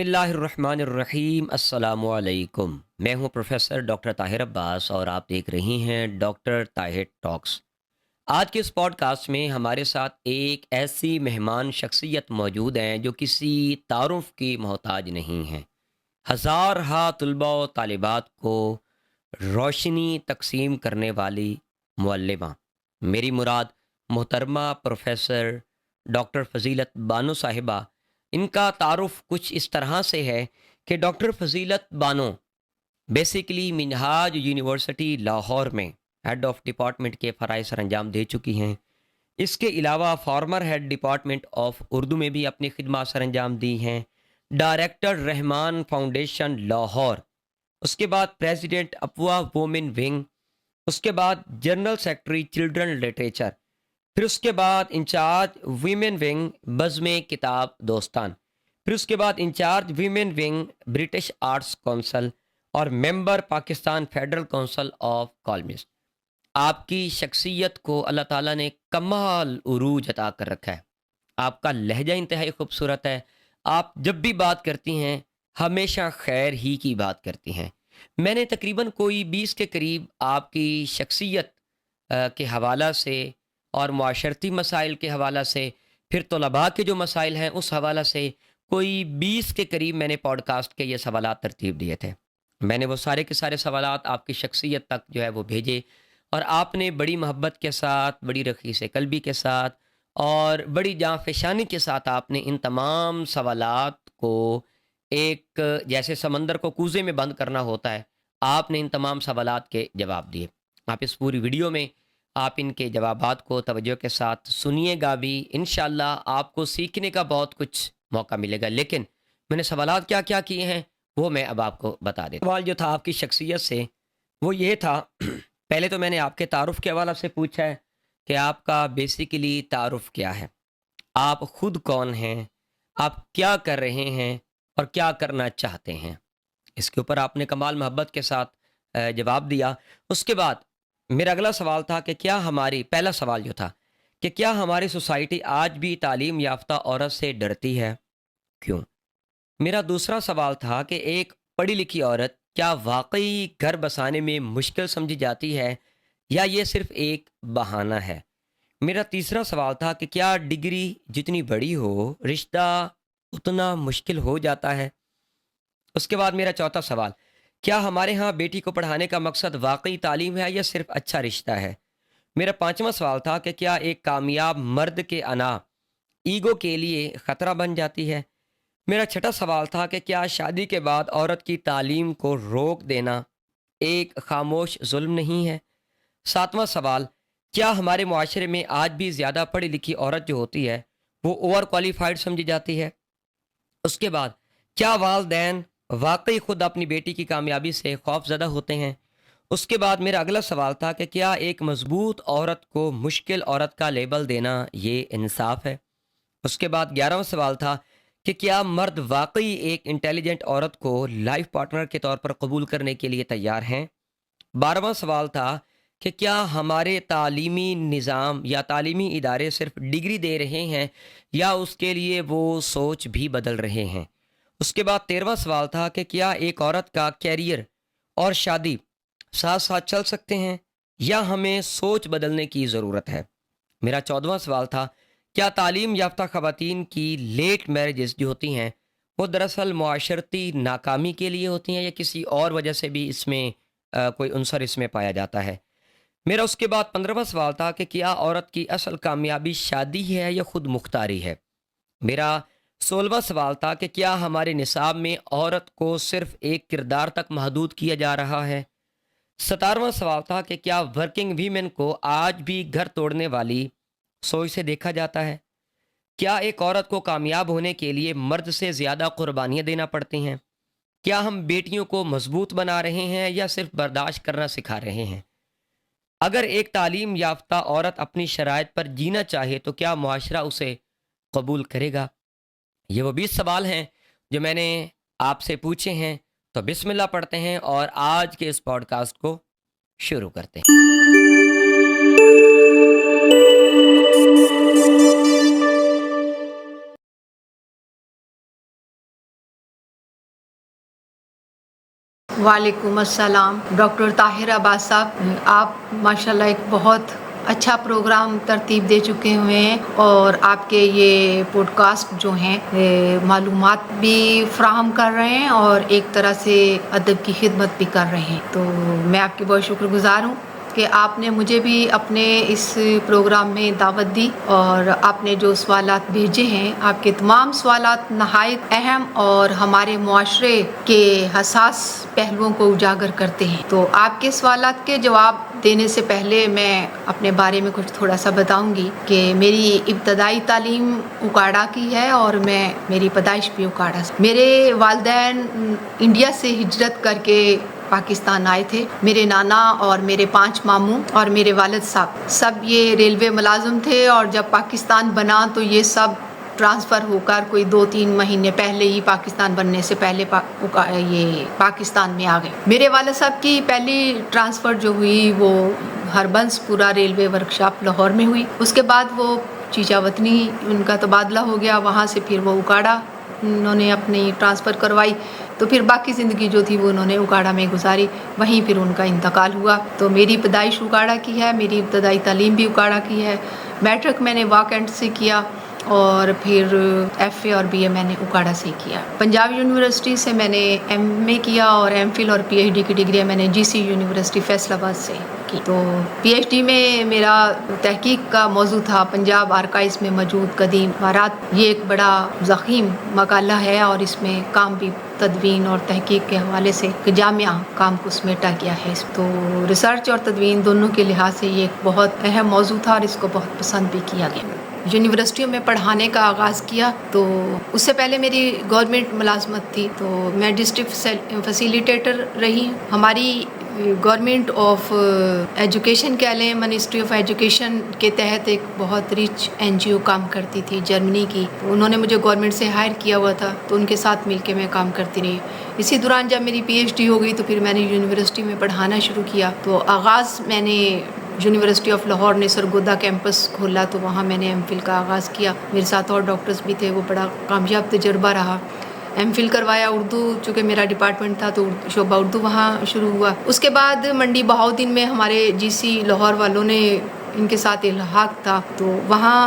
बिस्मिल्लाहिर्रहमानिर्रहीम अस्सलामु अलैकुम। मैं हूं प्रोफेसर डॉक्टर ताहिर अब्बास और आप देख रही हैं डॉक्टर ताहिर टॉक्स। आज के इस पॉडकास्ट में हमारे साथ एक ऐसी मेहमान शख्सियत मौजूद हैं जो किसी तारुफ की मोहताज नहीं हैं। हज़ार हा तलबा व तालिबात को रोशनी तकसीम करने वाली मुअल्लिमा, मेरी मुराद मोहतरमा प्रोफेसर डॉक्टर फ़ज़ीलत बानो साहिबा। इनका तारुफ कुछ इस तरह से है कि doctor Fazeelat Bano basically Minhaj university Lahore में हेड ऑफ़ डिपार्टमेंट के फ़राइज़ सर अंजाम दे चुकी हैं। इसके अलावा farmer head department of Urdu में भी अपनी खिदमत सर अंजाम दी हैं। डायरेक्टर रहमान फाउंडेशन लाहौर, उसके बाद प्रेसिडेंट अफवाह वोमेन विंग, उसके बाद जनरल सेक्रेटरी चिल्ड्रन लिटरेचर, फिर उसके बाद इंचार्ज वीमेन विंग बज़्म किताब दोस्तान, फिर उसके बाद incharge women wing British Arts Council और member Pakistan federal council of columnist. आपकी शख्सियत को अल्लाह ताला ने कमाल उरूज अता कर रखा है। आपका लहजा इंतहाई खूबसूरत है। आप जब भी बात करती हैं हमेशा खैर ही की बात करती हैं। मैंने तकरीबन कोई 20 के करीब आपकी शख्सियत के हवाला से और माशरती मसाइल के हवाला से, फिर तलबा के जो मसाइल हैं उस हवाला से कोई 20 के करीब मैंने पॉडकास्ट के ये सवालात तरतीब दिए थे। मैंने वो सारे के सारे सवालात आपकी शख्सियत तक जो है वो भेजे और आपने बड़ी मोहब्बत के साथ, बड़ी रखीस कल्बी के साथ और बड़ी जाँफशानी के साथ आपने इन तमाम सवालात को एक जैसे समंदर को कूज़े में बंद करना होता है, आपने इन तमाम सवालात के जवाब दिए। आप इस पूरी वीडियो में आप इनके जवाबात को तवज्जो के साथ सुनिएगा भी। इंशाअल्लाह आपको सीखने का बहुत कुछ मौका मिलेगा। लेकिन मैंने सवालात क्या-क्या किए हैं वो मैं अब आपको बता देता हूँ। सवाल जो था आपकी शख्सियत से वो ये था पहले तो मैंने आपके तारुफ़ के हवाले से पूछा है कि आपका बेसिकली तारुफ़ क्या है? आप खुद कौन हैं? आप क्या कर रहे हैं और क्या करना चाहते हैं? इसके ऊपर आपने कमाल मोहब्बत के साथ जवाब दिया। उसके बाद मेरा अगला सवाल था कि क्या हमारी पहला सवाल जो था कि क्या हमारी सोसाइटी आज भी तालीम याफ्ता औरत से डरती है? क्यों? मेरा दूसरा सवाल था कि एक पढ़ी लिखी औरत क्या वाक़ई घर बसाने में मुश्किल समझी जाती है या ये सिर्फ़ एक बहाना है? मेरा तीसरा सवाल था कि क्या डिग्री जितनी बड़ी हो, रिश्ता उतना मुश्किल हो जाता है? उसके बाद मेरा चौथा सवाल, क्या हमारे यहाँ बेटी को पढ़ाने का मकसद वाक़ई तालीम है या सिर्फ़ अच्छा रिश्ता है? मेरा पाँचवाँ सवाल था कि क्या एक कामयाब मर्द के अना ईगो के लिए ख़तरा बन जाती है? मेरा छठा सवाल था कि क्या शादी के बाद औरत की तालीम को रोक देना एक खामोश जुल्म नहीं है? सातवां सवाल, क्या हमारे मुआशरे में आज भी ज़्यादा पढ़ी लिखी औरत जो होती है वो ओवर क्वालिफाइड समझी जाती है? उसके बाद क्या वालदैन वाकई खुद अपनी बेटी की कामयाबी से खौफज़दा होते हैं? उसके बाद मेरा अगला सवाल था कि क्या एक मजबूत औरत को मुश्किल औरत का लेबल देना ये इंसाफ है? उसके बाद 11वां सवाल था कि क्या मर्द वाकई एक इंटेलिजेंट औरत को लाइफ पार्टनर के तौर पर कबूल करने के लिए तैयार हैं? 12वां सवाल था कि क्या हमारे तालीमी निज़ाम या तालीमी इदारे सिर्फ डिग्री दे रहे हैं या उसके लिए वो सोच भी बदल रहे हैं? उसके बाद 13वां सवाल था कि क्या एक औरत का कैरियर और शादी साथ साथ चल सकते हैं या हमें सोच बदलने की ज़रूरत है? मेरा 14वां सवाल था, क्या तालीम याफ्ता ख़वातीन की लेट मैरिजेस जो होती हैं वो दरअसल मुआशरती नाकामी के लिए होती हैं या किसी और वजह से भी इसमें कोई उनसर इसमें पाया जाता है? मेरा उसके बाद 15वां सवाल था कि क्या औरत की असल कामयाबी शादी है या खुद मुख्तारी है? मेरा 16वां सवाल था कि क्या हमारे निसाब में औरत को सिर्फ एक किरदार तक महदूद किया जा रहा है? 17वां सवाल था कि क्या वर्किंग वीमेन को आज भी घर तोड़ने वाली सोच से देखा जाता है? क्या एक औरत को कामयाब होने के लिए मर्द से ज़्यादा कुर्बानियाँ देना पड़ती हैं? क्या हम बेटियों को मजबूत बना रहे हैं या सिर्फ बर्दाश्त करना सिखा रहे हैं? अगर एक तालीम याफ्ता औरत अपनी शराइत पर जीना चाहे तो क्या मुआशरा उसे कबूल करेगा? ये वो 20 सवाल हैं जो मैंने आपसे पूछे हैं। तो बिस्मिल्लाह पढ़ते हैं और आज के इस पॉडकास्ट को शुरू करते हैं। वालेकुम अस्सलाम। डॉक्टर ताहिर अब्बास साहब, आप माशाल्लाह एक बहुत अच्छा प्रोग्राम तरतीब दे चुके हुए हैं और आपके ये पॉडकास्ट जो हैं मालूमात भी फ़राहम कर रहे हैं और एक तरह से अदब की खिदमत भी कर रहे हैं। तो मैं आपकी बहुत शुक्रगुज़ार हूँ कि आपने मुझे भी अपने इस प्रोग्राम में दावत दी और आपने जो सवालात भेजे हैं, आपके तमाम सवालात नहायत अहम और हमारे मुआशरे के हसास पहलुओं को उजागर करते हैं। तो आपके सवालात के जवाब देने से पहले मैं अपने बारे में कुछ थोड़ा सा बताऊंगी कि मेरी इब्तदाई तालीम उकाड़ा की है और मेरी पैदाइश भी उकाड़ा से। मेरे वालिदैन इंडिया से हिजरत करके पाकिस्तान आए थे। मेरे नाना और मेरे 5 मामू और मेरे वालिद साहब सब ये रेलवे मुलाजिम थे और जब पाकिस्तान बना तो ये सब ट्रांसफ़र होकर कोई 2-3 महीने पहले ही पाकिस्तान बनने से पहले ये पाकिस्तान में आ गए। मेरे वालिद साहब की पहली ट्रांसफ़र जो हुई वो हरबंसपुरा रेलवे वर्कशॉप लाहौर में हुई। उसके बाद वो चीचा वतनी उनका तबादला हो गया, वहाँ से फिर वो उकाड़ा उन्होंने अपनी ट्रांसफ़र करवाई। तो फिर बाकी ज़िंदगी जो थी वो उन्होंने उकाड़ा में गुजारी, वहीं फिर उनका इंतकाल हुआ। तो मेरी पैदाइश उकाड़ा की है, मेरी इब्तदाई तालीम भी उकाड़ा की है। मैट्रिक मैंने वाकएंड से किया और फिर एफए और बीए मैंने उकाड़ा से किया। पंजाब यूनिवर्सिटी से मैंने एमए किया और एमफिल और पीएचडी की डिग्री मैंने जीसी यूनिवर्सिटी फैसलाबाद से की। तो पीएचडी में मेरा तहकीक का मौजू था पंजाब आर्काइव्स में मौजूद कदीम इमारात। ये एक बड़ा ज़ख़ीम मकाला है और इसमें काम भी तदवीन और तहकीक के हवाले से जामिया काम को समेटा गया है। तो रिसर्च और तदवीन दोनों के लिहाज से ये एक बहुत अहम मौजू था और इसको बहुत पसंद भी किया गया। यूनिवर्सिटियों में पढ़ाने का आगाज़ किया तो उससे पहले मेरी गवर्नमेंट मुलाजमत थी, तो मैं डिस्ट्रिक्ट फैसिलिटेटर रही। हमारी गवर्नमेंट ऑफ एजुकेशन कह लें, मिनिस्ट्री ऑफ एजुकेशन के तहत एक बहुत रिच एनजीओ काम करती थी जर्मनी की। तो उन्होंने मुझे गवर्नमेंट से हायर किया हुआ था, तो उनके साथ मिलके मैं काम करती रही। इसी दौरान जब मेरी पीएचडी हो गई तो फिर मैंने यूनिवर्सिटी में पढ़ाना शुरू किया। तो आगाज़ मैंने यूनिवर्सिटी ऑफ लाहौर ने सरगोदा कैंपस खोला, तो वहाँ मैंने एमफिल का आगाज़ किया। मेरे साथ और डॉक्टर्स भी थे, वो बड़ा कामयाब तजुर्बा रहा। एमफिल करवाया, उर्दू चूँकि मेरा डिपार्टमेंट था तो शोबा उर्दू वहाँ शुरू हुआ। उसके बाद मंडी बहाउद्दीन में हमारे जीसी लाहौर वालों ने इनके साथ इल्हाक था, तो वहाँ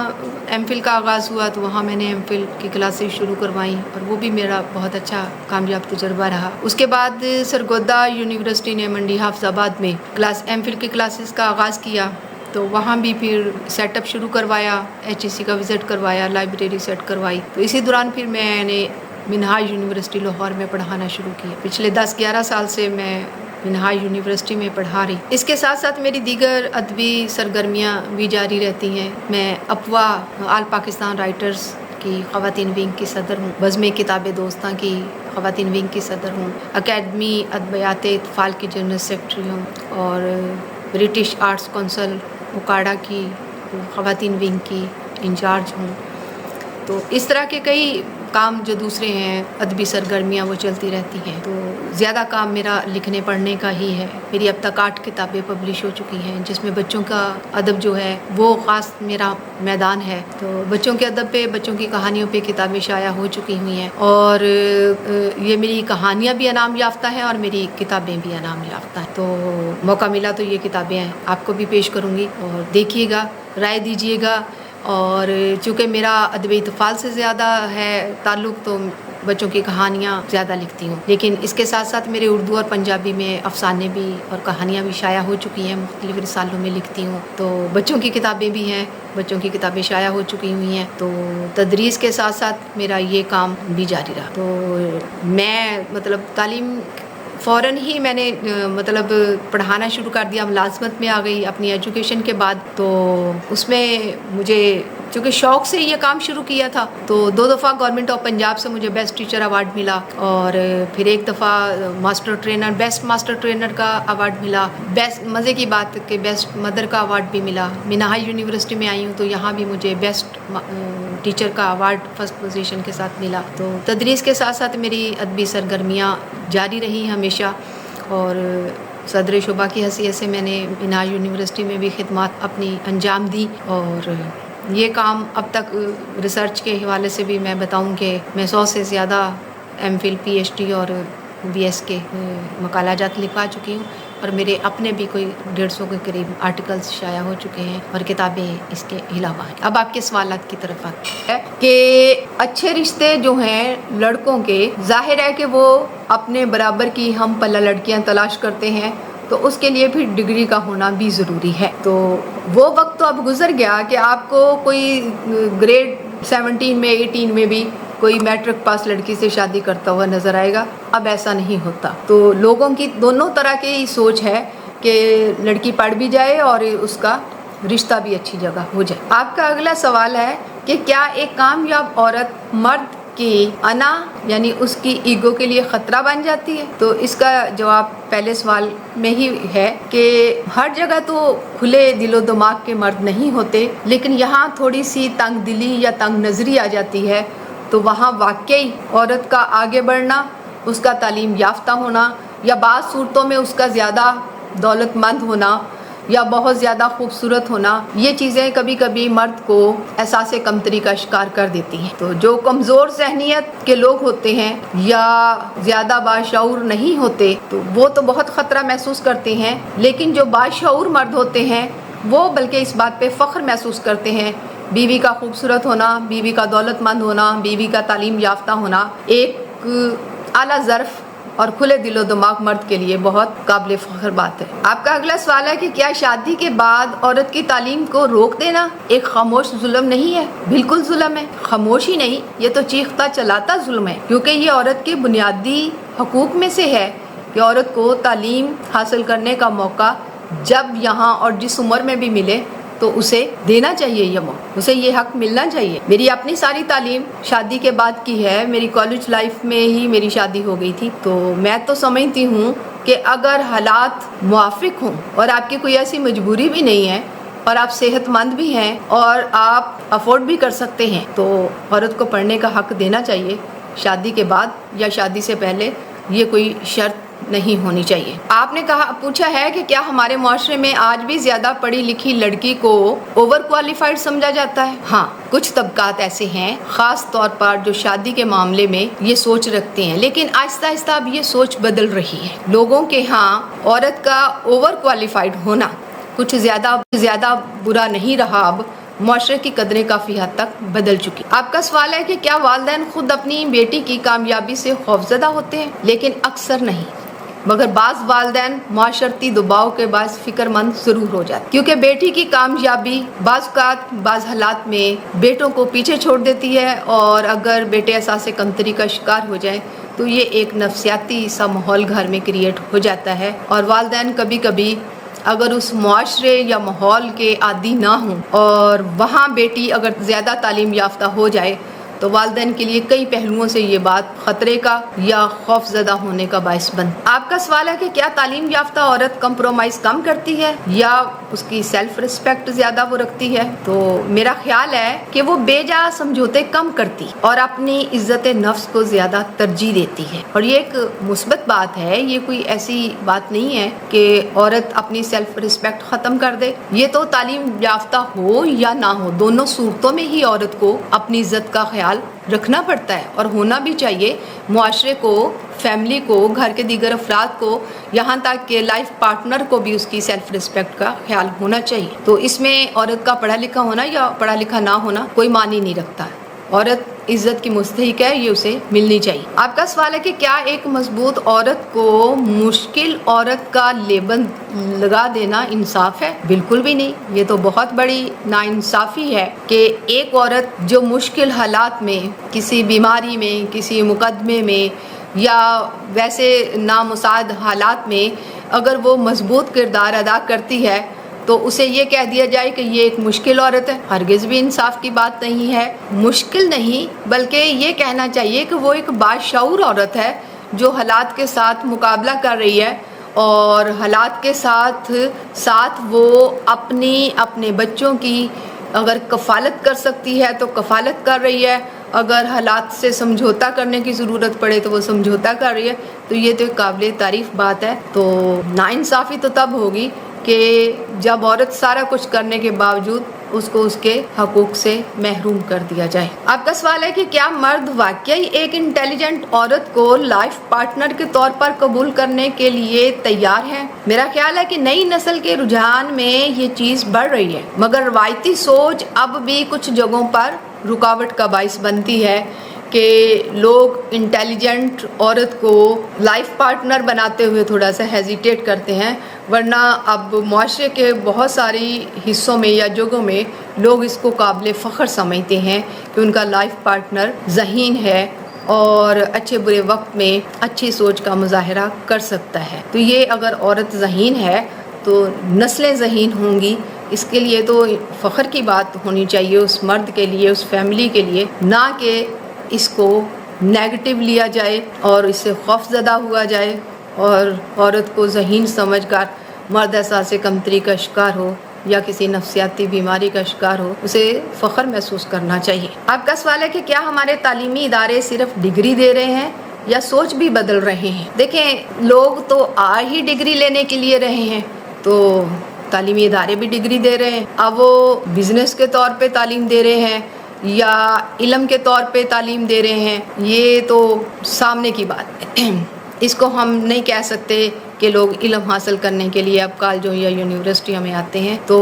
एमफिल का आगाज़ हुआ। तो वहाँ मैंने एमफिल की क्लासेस शुरू करवाई और वो भी मेरा बहुत अच्छा कामयाब तजुर्बा रहा। उसके बाद सरगोदा यूनिवर्सिटी ने मंडी हाफिज़ाबाद में एमफिल की क्लासेस का आगाज़ किया, तो वहाँ भी फिर सेटअप शुरू करवाया, HEC का विज़िट करवाया, लाइब्रेरी सेट करवाई। तो इसी दौरान फिर मैंने मिनहाज यूनिवर्सिटी लाहौर में पढ़ाना शुरू किया। पिछले 10-11 साल से मैं मिनहाज यूनिवर्सिटी में पढ़ा रही। इसके साथ साथ मेरी दीगर अदबी सरगर्मियाँ भी जारी रहती हैं। मैं अफवा आल पाकिस्तान राइटर्स की ख़वातीन विंग की सदर हूँ, बज़्म किताब दोस्तां की ख़वातीन विंग की सदर हूँ, अकेडमी अदबियात इत्फ़ाल की जनरल सेक्रेटरी हूँ और ब्रिटिश आर्ट्स कौंसिल उकाड़ा की ख़वातीन विंग की इंचार्ज हूँ। तो इस तरह के कई काम जो दूसरे हैं, अदबी सरगर्मियाँ वो चलती रहती हैं। तो ज़्यादा काम मेरा लिखने पढ़ने का ही है। मेरी अब तक 8 किताबें पब्लिश हो चुकी हैं, जिसमें बच्चों का अदब जो है वो ख़ास मेरा मैदान है। तो बच्चों के अदब पे, बच्चों की कहानियों पे किताबें शाया हो चुकी हुई हैं और ये मेरी कहानियाँ भी इनाम याफ्ता हैं और मेरी किताबें भी इनाम याफ्ता हैं। तो मौका मिला तो ये किताबें आपको भी पेश करूँगी और देखिएगा, राय दीजिएगा। और चूँकि मेरा अदबी इत्फ़ाल से ज़्यादा है ताल्लुक़, तो बच्चों की कहानियाँ ज़्यादा लिखती हूँ। लेकिन इसके साथ साथ मेरे उर्दू और पंजाबी में अफ़साने भी और कहानियाँ भी शाया हो चुकी हैं, मुख्तलिफ़ रिसालों में लिखती हूँ। तो बच्चों की किताबें भी हैं, बच्चों की किताबें शाया हो चुकी हुई हैं। तो तदरीस के साथ साथ मेरा ये काम भी जारी रहा। तो मैं तालीम फ़ौरन ही मैंने पढ़ाना शुरू कर दिया, मुलाज़मत में आ गई अपनी एजुकेशन के बाद। तो उसमें मुझे चूँकि शौक़ से ये काम शुरू किया था, तो 2 दफ़ा गवर्नमेंट ऑफ पंजाब से मुझे बेस्ट टीचर अवार्ड मिला और फिर एक दफ़ा master trainer, best master trainer का अवार्ड मिला। बेस्ट मज़े की बात कि बेस्ट मदर का अवार्ड भी मिला। मिनहाज यूनिवर्सिटी में आई हूँ तो यहाँ भी मुझे बेस्ट टीचर का अवार्ड फर्स्ट पोजीशन के साथ मिला। तो तदरीस के साथ साथ मेरी अदबी सरगर्मियाँ जारी रही हमेशा और सदर शुबा की हैसियत से मैंने मिनहाज यूनिवर्सिटी में भी खिदमत अपनी अंजाम दी। और ये काम अब तक रिसर्च के हवाले से भी मैं बताऊं कि मैं 100 से ज़्यादा एमफिल, पीएचडी और BS के मकालाजात लिखा चुकी हूँ और मेरे अपने भी कोई 150 के करीब आर्टिकल्स शाया हो चुके हैं और किताबें इसके अलावा हैं। अब आपके सवालात की तरफ आते हैं कि अच्छे रिश्ते जो हैं लड़कों के, जाहिर है कि वो अपने बराबर की हम पल्ला लड़कियां तलाश करते हैं, तो उसके लिए फिर डिग्री का होना भी ज़रूरी है। तो वो वक्त तो अब गुजर गया कि आपको कोई ग्रेड 17 में 18 में भी कोई मैट्रिक पास लड़की से शादी करता हुआ नज़र आएगा। अब ऐसा नहीं होता। तो लोगों की दोनों तरह की सोच है कि लड़की पढ़ भी जाए और उसका रिश्ता भी अच्छी जगह हो जाए। आपका अगला सवाल है कि क्या एक कामयाब औरत मर्द की अना यानी उसकी ईगो के लिए ख़तरा बन जाती है? तो इसका जवाब पहले सवाल में ही है कि हर जगह तो खुले दिलो दिमाग के मर्द नहीं होते, लेकिन यहाँ थोड़ी सी तंग दिली या तंग नज़री आ जाती है। तो वहाँ वाकई औरत का आगे बढ़ना, उसका तालीम याफ्ता होना या बाज़ सूरतों में उसका ज़्यादा दौलतमंद होना या बहुत ज़्यादा खूबसूरत होना, ये चीज़ें कभी कभी मर्द को एहसास कमतरी का शिकार कर देती हैं। तो जो कमज़ोर ज़हनियत के लोग होते हैं या ज़्यादा बाशऊर नहीं होते, तो वो तो बहुत ख़तरा महसूस करते हैं, लेकिन जो बाशऊर मर्द होते हैं वो बल्कि इस बात पे फ़ख्र महसूस करते हैं। बीवी का खूबसूरत होना, बीवी का दौलतमंद होना, बीवी का तालीम याफ्ता होना एक आला ज़र्फ़ और खुले दिलो दिमाग मर्द के लिए बहुत काबिल फ़ख्र बात है। आपका अगला सवाल है कि क्या शादी के बाद औरत की तालीम को रोक देना एक खामोश जुल्म नहीं है? बिल्कुल जुल्म है, खामोशी नहीं, ये तो चीखता चलाता जुल्म है, क्योंकि ये औरत के बुनियादी हकूक़ में से है कि औरत को तालीम हासिल करने का मौका जब यहाँ और जिस उम्र में भी मिले तो उसे देना चाहिए, ये मौका, उसे ये हक मिलना चाहिए। मेरी अपनी सारी तालीम शादी के बाद की है। मेरी कॉलेज लाइफ में ही मेरी शादी हो गई थी। तो मैं तो समझती हूँ कि अगर हालात मुवाफिक हों और आपकी कोई ऐसी मजबूरी भी नहीं है और आप सेहतमंद भी हैं और आप अफोर्ड भी कर सकते हैं, तो औरत को पढ़ने का हक देना चाहिए। शादी के बाद या शादी से पहले ये कोई शर्त नहीं होनी चाहिए। आपने पूछा है कि क्या हमारे मुआशरे में आज भी ज़्यादा पढ़ी लिखी लड़की को ओवर क्वालिफाइड समझा जाता है? हाँ, कुछ तबकात ऐसे हैं, ख़ास तौर पर जो शादी के मामले में ये सोच रखते हैं, लेकिन आहिस्ता आहिस्ता अब ये सोच बदल रही है। लोगों के यहाँ औरत का ओवर क्वालिफाइड होना कुछ ज़्यादा बुरा नहीं रहा। अब मुआशरे की कदरें काफ़ी हद तक बदल चुकी। आपका सवाल है कि क्या वालिदैन खुद अपनी बेटी की कामयाबी से खौफजदा होते हैं? लेकिन अक्सर नहीं, मगर बाज़ वालिदैन माशरती दबाव के बायस फ़िक्रमंद ज़रूर हो जाते, क्योंकि बेटी की कामयाबी बाज़ हालात में बेटों को पीछे छोड़ देती है, और अगर बेटे एहसास कमतरी का शिकार हो जाए तो ये एक नफसियाती सा माहौल घर में क्रिएट हो जाता है। और वालिदैन कभी कभी अगर उस मुआशरे या माहौल के आदी ना हों और वहाँ बेटी अगर ज़्यादा तालीम याफ्ता हो जाए, तो वालिदैन के लिए कई पहलुओं से ये बात ख़तरे का या खौफज़दा होने का बायस बन। आपका सवाल है कि क्या तालीम याफ्ता औरत कंप्रोमाइज़ कम करती है या उसकी सेल्फ रिस्पेक्ट ज़्यादा वो रखती है? तो मेरा ख्याल है कि वो बेजा समझौते कम करती और अपनी इज़्ज़त नफ्स को ज़्यादा तरजीह देती है, और ये एक मुस्बत बात है। ये कोई ऐसी बात नहीं है कि औरत अपनी सेल्फ रिस्पेक्ट ख़त्म कर दे। ये तो तालीम याफ्ता हो या ना हो, दोनों सूरतों में ही औरत को अपनी इज़्ज़त का ख्याल रखना पड़ता है, और होना भी चाहिए। मुआशरे को, फैमिली को, घर के दीगर अफराद को, यहाँ तक कि लाइफ पार्टनर को भी उसकी सेल्फ रिस्पेक्ट का ख्याल होना चाहिए। तो इसमें औरत का पढ़ा लिखा होना या पढ़ा लिखा ना होना कोई मानी नहीं रखता है। औरत इज़्ज़त की मुस्तहिक है, ये उसे मिलनी चाहिए। आपका सवाल है कि क्या एक मजबूत औरत को मुश्किल औरत का लेबल लगा देना इंसाफ है? बिल्कुल भी नहीं। ये तो बहुत बड़ी नाइंसाफ़ी है कि एक औरत जो मुश्किल हालात में, किसी बीमारी में, किसी मुकदमे में या वैसे नामुसाद हालात में अगर वो मजबूत किरदार अदा करती है, तो उसे ये कह दिया जाए कि ये एक मुश्किल औरत है। हरगिज़ भी इंसाफ की बात नहीं है। मुश्किल नहीं, बल्कि ये कहना चाहिए कि वो एक बाशऊर औरत है जो हालात के साथ मुकाबला कर रही है, और हालात के साथ साथ वो अपने बच्चों की अगर कफ़ालत कर सकती है तो कफ़ालत कर रही है। अगर हालात से समझौता करने की ज़रूरत पड़े तो वो समझौता कर रही है। तो ये तो एक काबिल तारीफ़ बात है। तो नाइंसाफ़ी तो तब होगी कि जब औरत सारा कुछ करने के बावजूद اس کو اس کے حقوق سے محروم کر دیا جائے۔ آپ کا سوال ہے کہ کیا مرد واقعی ایک انٹیلیجنٹ عورت کو لائف پارٹنر کے طور پر قبول کرنے کے لیے تیار ہے؟ میرا خیال ہے کہ نئی نسل کے رجحان میں یہ چیز بڑھ رہی ہے، مگر روایتی سوچ اب بھی کچھ جگہوں پر رکاوٹ کا باعث بنتی ہے کہ لوگ انٹیلیجنٹ عورت کو لائف پارٹنر بناتے ہوئے تھوڑا سا ہیزیٹیٹ کرتے ہیں، ورنہ اب معاشرے کے بہت ساری حصوں میں یا جگہوں میں لوگ اس کو قابل فخر سمجھتے ہیں کہ ان کا لائف پارٹنر ذہین ہے اور اچھے برے وقت میں اچھی سوچ کا مظاہرہ کر سکتا ہے۔ تو یہ اگر عورت ذہین ہے تو نسلیں ذہین ہوں گی، اس کے لیے تو فخر کی بات ہونی چاہیے اس مرد کے لیے، اس فیملی کے لیے، نہ کہ اس کو نیگیٹو لیا جائے اور اس سے خوف زدہ ہوا جائے اور عورت کو ذہین سمجھ کر مرد احساس کمتری کا شکار ہو یا کسی نفسیاتی بیماری کا شکار ہو، اسے فخر محسوس کرنا چاہیے۔ آپ کا سوال ہے کہ کیا ہمارے تعلیمی ادارے صرف ڈگری دے رہے ہیں یا سوچ بھی بدل رہے ہیں؟ دیکھیں، لوگ تو ہی ڈگری لینے کے لیے رہے ہیں، تو تعلیمی ادارے بھی ڈگری دے رہے ہیں۔ اب وہ بزنس کے طور پہ تعلیم دے رہے ہیں یا علم کے طور پہ تعلیم دے رہے ہیں، یہ تو سامنے کی بات ہے۔ اس کو ہم نہیں کہہ سکتے کہ لوگ علم حاصل کرنے کے لیے اب کالجوں یا یونیورسٹیوں میں آتے ہیں، تو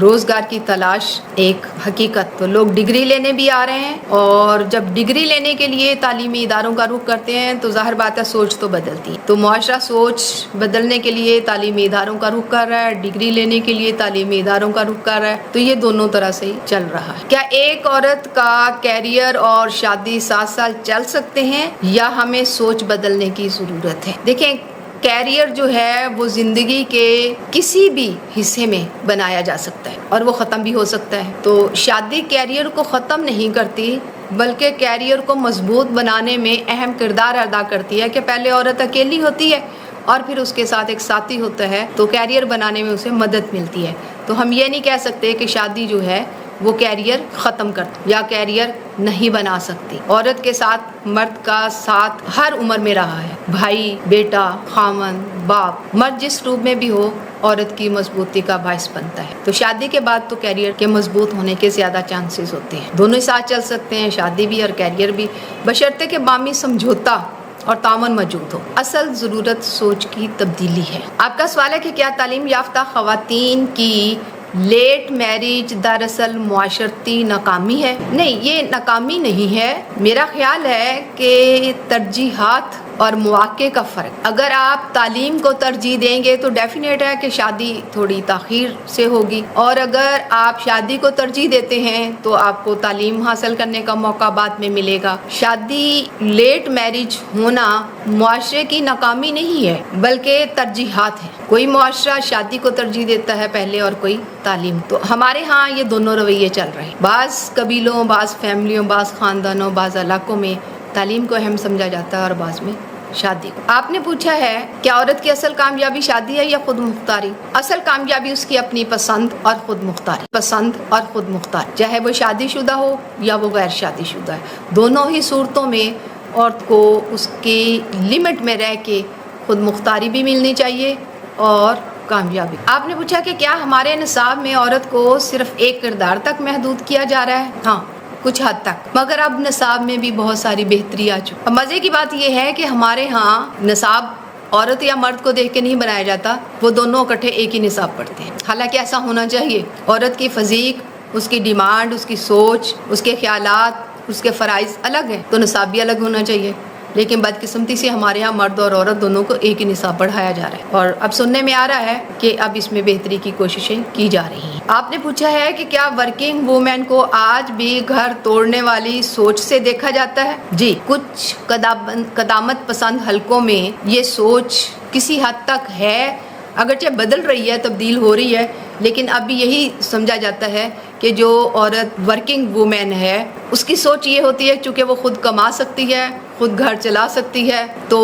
روزگار کی تلاش ایک حقیقت، تو لوگ ڈگری لینے بھی آ رہے ہیں، اور جب ڈگری لینے کے لیے تعلیمی اداروں کا رخ کرتے ہیں تو ظاہر بات ہے سوچ تو بدلتی ہے۔ تو معاشرہ سوچ بدلنے کے لیے تعلیمی اداروں کا رخ کر رہا ہے، ڈگری لینے کے لیے تعلیمی اداروں کا رخ کر رہا ہے، تو یہ دونوں طرح سے ہی چل رہا ہے۔ کیا ایک عورت کا کیریئر اور شادی 7 سال چل سکتے ہیں یا ہمیں سوچ بدلنے کی ضرورت ہے؟ دیکھیں، کیریئر جو ہے وہ زندگی کے کسی بھی حصے میں بنایا جا سکتا ہے اور وہ ختم بھی ہو سکتا ہے، تو شادی کیریئر کو ختم نہیں کرتی بلکہ کیریئر کو مضبوط بنانے میں اہم کردار ادا کرتی ہے کہ پہلے عورت اکیلی ہوتی ہے اور پھر اس کے ساتھ ایک ساتھی ہوتا ہے، تو کیریئر بنانے میں اسے مدد ملتی ہے۔ تو ہم یہ نہیں کہہ سکتے کہ شادی جو ہے وہ کیریئر ختم کرتی یا کیریئر نہیں بنا سکتی۔ عورت کے ساتھ مرد کا ساتھ ہر عمر میں رہا ہے، بھائی، بیٹا، خامن، باپ، مرد جس روپ میں بھی ہو عورت کی مضبوطی کا باعث بنتا ہے۔ تو شادی کے بعد تو کیریئر کے مضبوط ہونے کے زیادہ چانسز ہوتے ہیں، دونوں ساتھ چل سکتے ہیں، شادی بھی اور کیریئر بھی، بشرطے کہ باہمی سمجھوتا اور تعاون موجود ہو۔ اصل ضرورت سوچ کی تبدیلی ہے۔ آپ کا سوال ہے کہ کیا تعلیم یافتہ خواتین کی لیٹ میرج دراصل معاشرتی ناکامی ہے؟ نہیں، یہ ناکامی نہیں ہے، میرا خیال ہے کہ ترجیحات اور مواقع کا فرق۔ اگر آپ تعلیم کو ترجیح دیں گے تو ڈیفینیٹ ہے کہ شادی تھوڑی تاخیر سے ہوگی، اور اگر آپ شادی کو ترجیح دیتے ہیں تو آپ کو تعلیم حاصل کرنے کا موقع بعد میں ملے گا۔ شادی لیٹ میرج ہونا معاشرے کی ناکامی نہیں ہے بلکہ ترجیحات ہیں۔ کوئی معاشرہ شادی کو ترجیح دیتا ہے پہلے اور کوئی تعلیم، تو ہمارے ہاں یہ دونوں رویے چل رہے ہیں۔ بعض قبیلوں، بعض فیملیوں، بعض خاندانوں، بعض علاقوں میں تعلیم کو اہم سمجھا جاتا ہے اور بعض میں شادی کو۔ آپ نے پوچھا ہے کیا عورت کی اصل کامیابی شادی ہے یا خود مختاری؟ اصل کامیابی اس کی اپنی پسند اور خود مختاری، پسند اور خود مختاری، چاہے وہ شادی شدہ ہو یا وہ غیر شادی شدہ ہے، دونوں ہی صورتوں میں عورت کو اس کی لمٹ میں رہ کے خود مختاری بھی ملنی چاہیے اور کامیابی۔ آپ نے پوچھا کہ کیا ہمارے نصاب میں عورت کو صرف ایک کردار تک محدود کیا جا رہا ہے؟ ہاں، کچھ حد تک، مگر اب نصاب میں بھی بہت ساری بہتری آ چکی۔ اب مزے کی بات یہ ہے کہ ہمارے ہاں نصاب عورت یا مرد کو دیکھ کے نہیں بنایا جاتا، وہ دونوں اکٹھے ایک ہی نصاب پڑھتے ہیں، حالانکہ ایسا ہونا چاہیے۔ عورت کی فزیک، اس کی ڈیمانڈ، اس کی سوچ، اس کے خیالات، اس کے فرائض الگ ہیں، تو نصاب بھی الگ ہونا چاہیے، لیکن بدقسمتی سے ہمارے ہاں مرد اور عورت دونوں کو ایک ہی نصاب پڑھایا جا رہا ہے، اور اب سننے میں آ رہا ہے کہ اب اس میں بہتری کی کوششیں کی جا رہی ہیں۔ آپ نے پوچھا ہے کہ کیا ورکنگ وومن کو آج بھی گھر توڑنے والی سوچ سے دیکھا جاتا ہے؟ جی، کچھ قدامت پسند حلقوں میں یہ سوچ کسی حد تک ہے، اگرچہ بدل رہی ہے، تبدیل ہو رہی ہے، لیکن اب بھی یہی سمجھا جاتا ہے کہ جو عورت ورکنگ وومن ہے اس کی سوچ یہ ہوتی ہے چونکہ وہ خود کما سکتی ہے، خود گھر چلا سکتی ہے، تو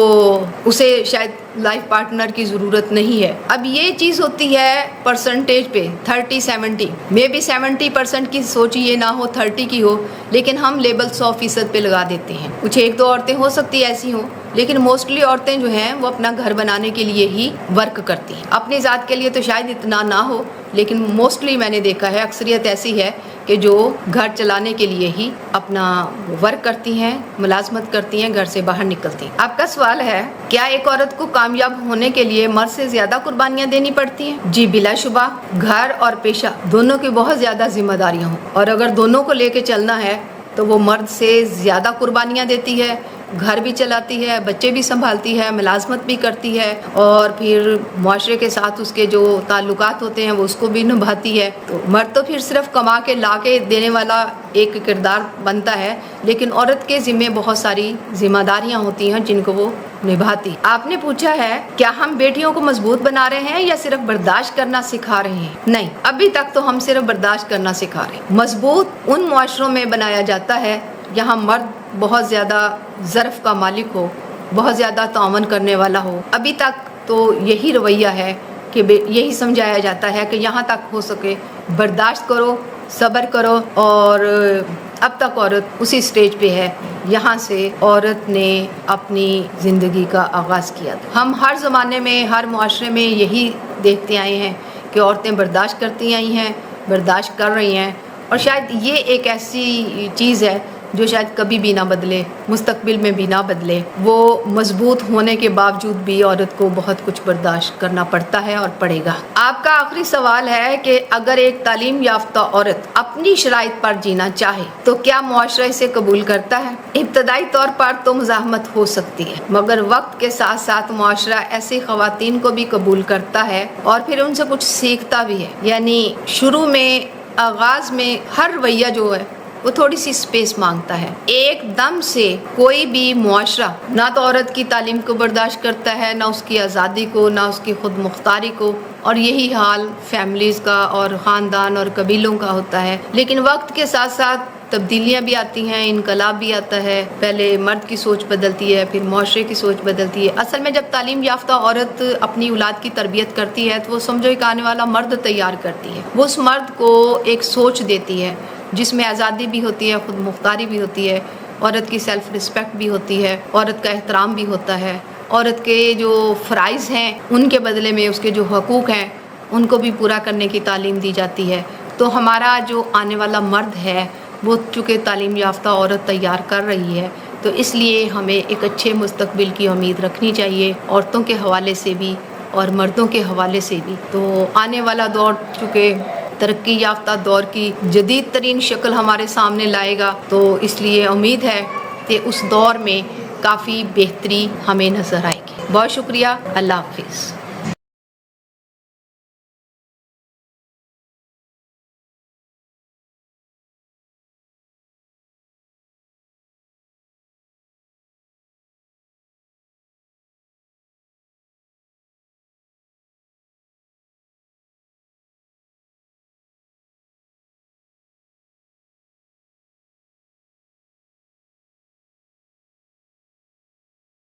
اسے شاید لائف پارٹنر کی ضرورت نہیں ہے۔ اب یہ چیز ہوتی ہے پرسنٹیج پہ، 30-70، میں بھی 70% کی سوچ یہ نہ ہو، 30 کی ہو، لیکن ہم لیبل 100% پہ لگا دیتے ہیں۔ کچھ ایک دو عورتیں ہو سکتی ایسی ہوں لیکن موسٹلی عورتیں جو ہیں وہ اپنا گھر بنانے کے لیے ہی ورک کرتی ہیں. اپنی ذات کے لیے تو شاید اتنا نہ ہو، لیکن موسٹلی میں نے دیکھا ہے اکثریت ایسی ہے کہ جو گھر چلانے کے لیے ہی اپنا ورک کرتی ہیں، ملازمت کرتی ہیں، گھر سے باہر نکلتی ہیں. آپ کا سوال ہے کیا ایک عورت کو کامیاب ہونے کے لیے مرد سے زیادہ قربانیاں دینی پڑتی ہیں؟ جی بلا شبہ، گھر اور پیشہ دونوں کی بہت زیادہ ذمہ داریاں ہوں، اور اگر دونوں کو لے کے چلنا ہے تو وہ مرد سے زیادہ قربانیاں دیتی ہے، گھر بھی چلاتی ہے، بچے بھی سنبھالتی ہے، ملازمت بھی کرتی ہے، اور پھر معاشرے کے ساتھ اس کے جو تعلقات ہوتے ہیں وہ اس کو بھی نبھاتی ہے. تو مرد تو پھر صرف کما کے لا کے دینے والا ایک کردار بنتا ہے، لیکن عورت کے ذمے بہت ساری ذمہ داریاں ہوتی ہیں جن کو وہ نبھاتی. آپ نے پوچھا ہے کیا ہم بیٹیوں کو مضبوط بنا رہے ہیں یا صرف برداشت کرنا سکھا رہے ہیں؟ نہیں، ابھی تک تو ہم صرف برداشت کرنا سکھا رہے ہیں. مضبوط ان معاشروں میں بنایا جاتا ہے یہاں مرد بہت زیادہ ظرف کا مالک ہو، بہت زیادہ تعاون کرنے والا ہو. ابھی تک تو یہی رویہ ہے کہ یہی سمجھایا جاتا ہے کہ یہاں تک ہو سکے برداشت کرو، صبر کرو، اور اب تک عورت اسی سٹیج پہ ہے یہاں سے عورت نے اپنی زندگی کا آغاز کیا. ہم ہر زمانے میں، ہر معاشرے میں یہی دیکھتے آئے ہیں کہ عورتیں برداشت کرتی آئی ہیں، برداشت کر رہی ہیں، اور شاید یہ ایک ایسی چیز ہے جو شاید کبھی بھی نہ بدلے، مستقبل میں بھی نہ بدلے. وہ مضبوط ہونے کے باوجود بھی عورت کو بہت کچھ برداشت کرنا پڑتا ہے اور پڑے گا. آپ کا آخری سوال ہے کہ اگر ایک تعلیم یافتہ عورت اپنی شرائط پر جینا چاہے تو کیا معاشرہ اسے قبول کرتا ہے؟ ابتدائی طور پر تو مزاحمت ہو سکتی ہے، مگر وقت کے ساتھ ساتھ معاشرہ ایسی خواتین کو بھی قبول کرتا ہے اور پھر ان سے کچھ سیکھتا بھی ہے. یعنی شروع میں، آغاز میں ہر رویہ جو ہے وہ تھوڑی سی سپیس مانگتا ہے. ایک دم سے کوئی بھی معاشرہ نہ تو عورت کی تعلیم کو برداشت کرتا ہے، نہ اس کی آزادی کو، نہ اس کی خود مختاری کو، اور یہی حال فیملیز کا اور خاندان اور قبیلوں کا ہوتا ہے. لیکن وقت کے ساتھ ساتھ تبدیلیاں بھی آتی ہیں، انقلاب بھی آتا ہے. پہلے مرد کی سوچ بدلتی ہے، پھر معاشرے کی سوچ بدلتی ہے. اصل میں جب تعلیم یافتہ عورت اپنی اولاد کی تربیت کرتی ہے تو وہ سمجھو ایک آنے والا مرد تیار کرتی ہے. وہ اس مرد کو ایک سوچ دیتی ہے جس میں آزادی بھی ہوتی ہے، خود مختاری بھی ہوتی ہے، عورت کی سیلف رسپیکٹ بھی ہوتی ہے، عورت کا احترام بھی ہوتا ہے، عورت کے جو فرائض ہیں ان کے بدلے میں اس کے جو حقوق ہیں ان کو بھی پورا کرنے کی تعلیم دی جاتی ہے. تو ہمارا جو آنے والا مرد ہے وہ چونکہ تعلیم یافتہ عورت تیار کر رہی ہے، تو اس لیے ہمیں ایک اچھے مستقبل کی امید رکھنی چاہیے، عورتوں کے حوالے سے بھی اور مردوں کے حوالے سے بھی. تو آنے والا دور چونکہ ترقی یافتہ دور کی جدید ترین شکل ہمارے سامنے لائے گا، تو اس لیے امید ہے کہ اس دور میں کافی بہتری ہمیں نظر آئے گی. بہت شکریہ. اللہ حافظ.